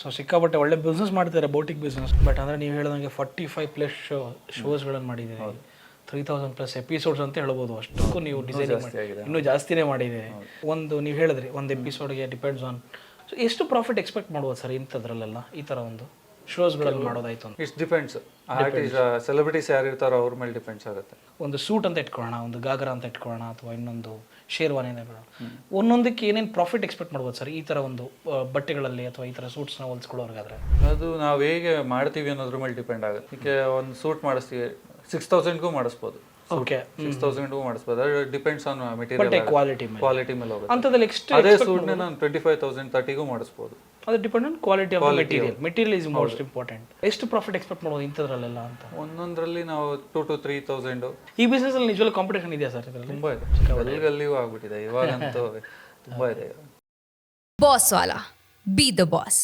So ಸಿಕ್ಕಾಪಟ್ಟೆ ಒಳ್ಳೆ business ಮಾಡ್ತಿದ್ದಾರೆ ಬೋಟಿಕ್ ಬಿಸ್ನೆಸ್. ಬಟ್ ಅಂದರೆ ನೀವು ಹೇಳಿದಂಗೆ 45+ ಶೋಸ್ಗಳನ್ನು ಮಾಡಿದ್ದೀರಿ, 3000+ ಎಪಿಸೋಡ್ಸ್ ಅಂತ ಹೇಳ್ಬೋದು. ಅಷ್ಟಕ್ಕೂ ನೀವು ಡಿಸೈನಿಂಗ್ ಮಾಡಿ ಇನ್ನೂ ಜಾಸ್ತಿನೇ ಮಾಡಿದ್ದೀರಿ. ಒಂದು ನೀವು ಹೇಳಿದ್ರಿ ಒಂದು ಎಪಿಸೋಡ್ಗೆ ಡಿಪೆಂಡ್ಸ್ ಆನ್. ಸೊ ಎಷ್ಟು ಪ್ರಾಫಿಟ್ ಎಕ್ಸ್ಪೆಕ್ಟ್ ಮಾಡ್ಬೋದು ಸರ್ ಇಂಥದ್ರಲ್ಲೆಲ್ಲ, ಈ ಥರ ಒಂದು ಶೋಸ್ಗಳಲ್ಲಿ ಮಾಡೋದಾಯ್ತು ಅಂತ? It's depends. ಆರ್ಟಿಸ್ಟ್ ಸೆಲೆಬ್ರಿಟೀಸ್ ಯಾರು ಇರ್ತಾರೋ ಅವ್ರ ಮೇಲೆ ಡಿಪೆಂಡ್ಸ್ ಆಗುತ್ತೆ. ಒಂದು ಸೂಟ್ ಅಂತ ಇಟ್ಕೊಳ್ಳೋಣ, ಒಂದು ಗಾಗರ ಅಂತ ಇಟ್ಕೊಳ್ಳೋಣ, ಅಥವಾ ಇನ್ನೊಂದು ಶೇರ್ವಾನಿ ಅಂತ ಇಟ್ಕೊಳ್ಳೋಣ. ಒಂದೊಂದಕ್ಕೆ ಏನೇನು ಪ್ರಾಫಿಟ್ ಎಕ್ಸ್ಪೆಕ್ಟ್ ಮಾಡ್ಬೋದು ಸರ್ ಈ ಥರ ಒಂದು ಬಟ್ಟೆಗಳಲ್ಲಿ ಅಥವಾ ಈ ಥರ ಸೂಟ್ಸ್ನ ಹೊಲಿಸ್ಕೊಳ್ಳೋರ್ಗಾದ್ರೆ? ಅದು ನಾವು ಹೇಗೆ ಮಾಡ್ತೀವಿ ಅನ್ನೋದ್ರ ಮೇಲೆ ಡಿಪೆಂಡ್ ಆಗುತ್ತೆ. ಈಗ ಒಂದು ಸೂಟ್ ಮಾಡಿಸ್ತೀವಿ 6000ಗೂ ಮಾಡಿಸ್ಬೋದು, ಓಕೆ 6000ಗೂ ಮಾಡಿಸ್ಬೋದು. ಅದು ಡಿಪೆಂಡ್ಸ್ ಆನ್ ಮೆಟೀರಿಯಲ್ ಕ್ವಾಲಿಟಿ ಮೇಲೆ ಹೋಗುತ್ತೆ. ಅಂಥದ್ರಲ್ಲಿ ಎಕ್ಸ್ಟ್ರಾ ಅದೇ ಸೂಟ್ನ ನಾನು 25,000 30ಗೂ ಮಾಡಿಸ್ಬೋದು. ಅದು depend on quality of material is most important. ಎಷ್ಟು ಪ್ರಾಫಿಟ್ ಎಕ್ಸ್ಪೆಕ್ಟ್ ಮಾಡ್ಬೋದು ಇಂಥದ್ರಲ್ಲೆಲ್ಲ ಅಂತ? ಒಂದೊಂದರಲ್ಲಿ ನಾವು 2,000 to 3,000. ಈ ಬಿಸ್ನೆಸ್ ಅಲ್ಲಿ ನಿಜವಾಗ್ಲೂ ಕಾಂಪಿಟೇಷನ್ ಇದೆಯಾ ಸರ್ ಇದರಲ್ಲಿ? ತುಂಬಾ ಇದೆ, ಎಲ್ಲರಿಗೂ ಆಗ್ಬಿಟ್ಟಿದೆ ಇವಾಗಂತೂ ತುಂಬಾ ಇದೆ. Boss Vala, B the boss.